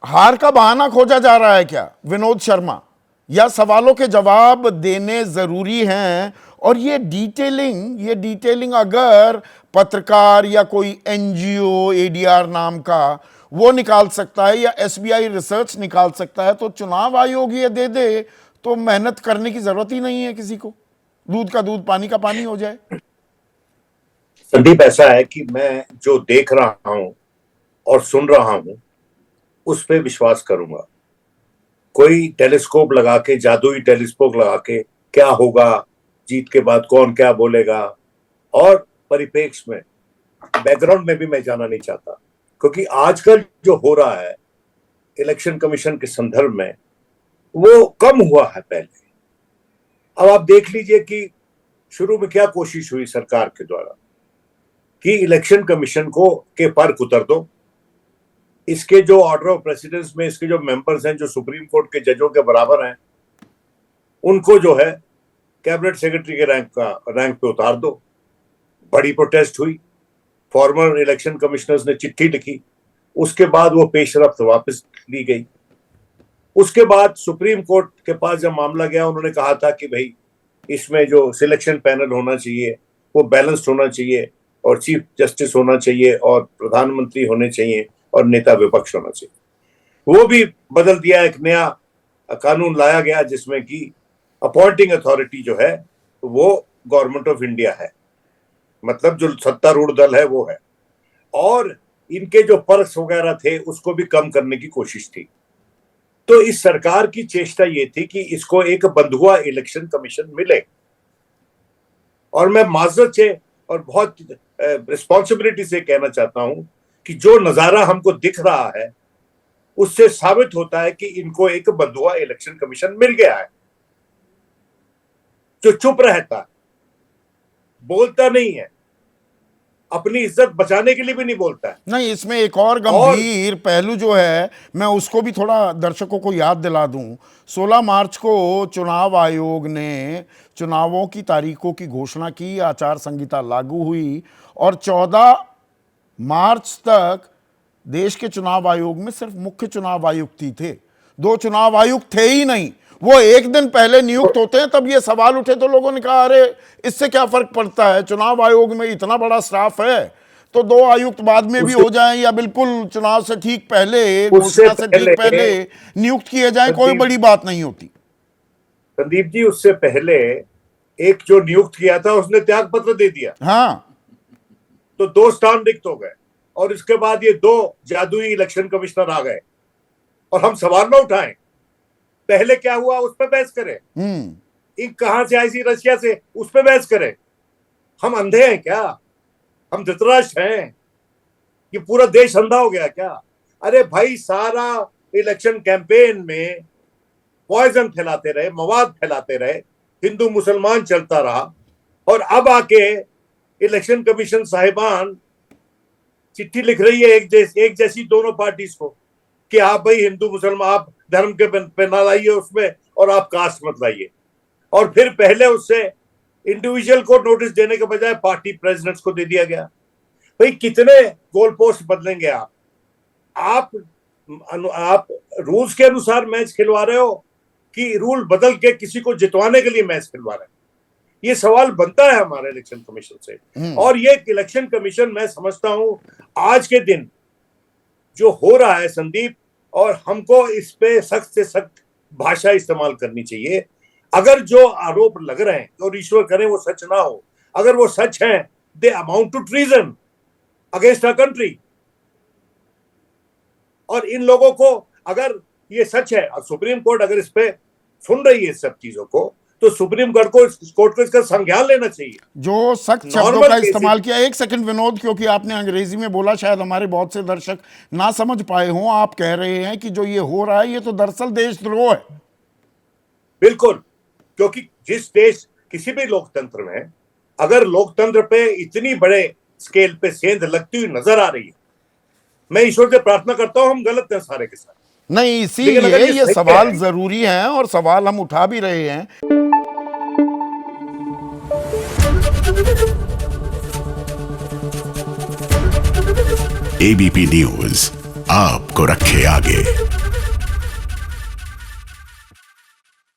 हार का बहाना खोजा जा रहा है क्या विनोद शर्मा, या सवालों के जवाब देने जरूरी हैं? और ये डिटेलिंग अगर पत्रकार या कोई एनजीओ एडीआर नाम का वो निकाल सकता है या एसबीआई रिसर्च निकाल सकता है, तो चुनाव आयोग ये दे दे तो मेहनत करने की जरूरत ही नहीं है किसी को, दूध का दूध पानी का पानी हो जाए। संदीप, ऐसा है कि मैं जो देख रहा हूं और सुन रहा हूं उस पर विश्वास करूंगा। कोई टेलीस्कोप लगा के, जादुई टेलीस्कोप लगा के क्या होगा, जीत के बाद कौन क्या बोलेगा, और परिप्रेक्ष्य में बैकग्राउंड में भी मैं जाना नहीं चाहता, क्योंकि आजकल जो हो रहा है इलेक्शन कमीशन के संदर्भ में वो कम हुआ है पहले। अब आप देख लीजिए कि शुरू में क्या कोशिश हुई सरकार के द्वारा कि इलेक्शन कमीशन को के पर उतर दो, इसके जो ऑर्डर ऑफ प्रेसिडेंस में इसके जो मेंबर्स हैं जो सुप्रीम कोर्ट के जजों के बराबर हैं, उनको जो है कैबिनेट सेक्रेटरी के रैंक पे उतार दो। बड़ी प्रोटेस्ट हुई, फॉर्मर इलेक्शन कमिश्नर्स ने चिट्ठी लिखी, उसके बाद वो पेशरफ्त वापस ली गई। उसके बाद सुप्रीम कोर्ट के पास जब मामला गया, उन्होंने कहा था कि भाई इसमें जो सिलेक्शन पैनल होना चाहिए वो बैलेंस्ड होना चाहिए, और चीफ जस्टिस होना चाहिए, और प्रधानमंत्री होने चाहिए, और नेता विपक्ष होना चाहिए। वो भी बदल दिया, एक नया कानून लाया गया जिसमें कि अपॉइंटिंग अथॉरिटी जो है वो गवर्नमेंट ऑफ इंडिया है, मतलब जो सत्तारूढ़ दल है वो है, और इनके जो पर्क्स वगैरह थे उसको भी कम करने की कोशिश थी। तो इस सरकार की चेष्टा ये थी कि इसको एक बंधुआ इलेक्शन कमीशन मिले, और मैं माजरत से और बहुत रिस्पॉन्सिबिलिटी से कहना चाहता हूं कि जो नजारा हमको दिख रहा है उससे साबित होता है कि इनको एक बंधुआ इलेक्शन कमीशन मिल गया है, जो चुप रहता है, बोलता नहीं है, अपनी इज्जत बचाने के लिए भी नहीं बोलता है। नहीं, इसमें एक और गंभीर पहलू जो है, मैं उसको भी थोड़ा दर्शकों को याद दिला दूं। 16 मार्च को चुनाव आयोग ने चुनावों की तारीखों की घोषणा की, आचार संहिता लागू हुई, और 14 मार्च तक देश के चुनाव आयोग में सिर्फ मुख्य चुनाव आयुक्त ही थे, 2 चुनाव आयुक्त थे ही नहीं। वो एक दिन पहले नियुक्त होते हैं, तब ये सवाल उठे तो लोगों ने कहा अरे इससे क्या फर्क पड़ता है, चुनाव आयोग में इतना बड़ा स्टाफ है तो 2 आयुक्त बाद में भी हो जाएं, या बिल्कुल चुनाव से ठीक पहले, घोषणा से ठीक पहले नियुक्त किए जाएं, कोई बड़ी बात नहीं होती। संदीप जी, उससे पहले एक जो नियुक्त किया था उसने त्याग पत्र दे दिया, हाँ, तो 2 स्थान रिक्त हो गए, और इसके बाद ये 2 जादुई इलेक्शन कमिश्नर आ गए, और हम सवाल न उठाएं पहले क्या हुआ उस पर बहस करें, इंक कहां से आई थी रशिया से उस पर बहस करें। हम अंधे हैं क्या? हम धृतराष्ट्र हैं? ये पूरा देश अंधा हो गया क्या? अरे भाई, सारा इलेक्शन कैंपेन में पॉइजन फैलाते रहे, मवाद फैलाते रहे, हिंदू मुसलमान चलता रहा, और अब आके इलेक्शन कमीशन साहिबान चिट्ठी लिख रही है एक जैसी दोनों पार्टीज को कि आप भाई हिंदू मुसलमान, आप धर्म के पे ना लाइए उसमें, और आप कास्ट मत लाइए। और फिर पहले उससे इंडिविजुअल को नोटिस देने के बजाय पार्टी प्रेसिडेंट्स को दे दिया गया। भाई, कितने गोल पोस्ट बदलेंगे आप रूल्स के अनुसार मैच खिलवा रहे हो कि रूल बदल के किसी को जितवाने के लिए मैच खिलवा रहे हैं? ये सवाल बनता है हमारे इलेक्शन कमीशन से। और ये इलेक्शन कमीशन, मैं समझता हूं आज के दिन जो हो रहा है संदीप, और हमको इस पे सख्त से सख्त भाषा इस्तेमाल करनी चाहिए। अगर जो आरोप लग रहे हैं, और ईश्वर करे वो सच ना हो, अगर वो सच है, they amount to treason against a country. और इन लोगों को, अगर ये सच है, और सुप्रीम कोर्ट अगर इस पे सुन रही है सब चीजों को, तो सुप्रीम कोर्ट को इसका संज्ञान लेना चाहिए। जो सख्त शब्दों का इस्तेमाल किया, एक सेकंड विनोद, क्योंकि आपने अंग्रेजी में बोला, शायद हमारे बहुत से दर्शक ना समझ पाए हों। आप कह रहे हैं कि जो ये हो रहा है ये तो दरअसल देशद्रोह है। बिल्कुल, क्योंकि जिस देश, किसी भी लोकतंत्र में अगर लोकतंत्र पे इतनी बड़े स्केल पे सेंध लगती हुई नजर आ रही है, मैं ईश्वर से प्रार्थना करता हूं हम गलत हैं सारे के सारे। नहीं, इसीलिए ये सवाल जरूरी हैं, और सवाल हम उठा भी रहे हैं। ABP News, आपको रखे आगे।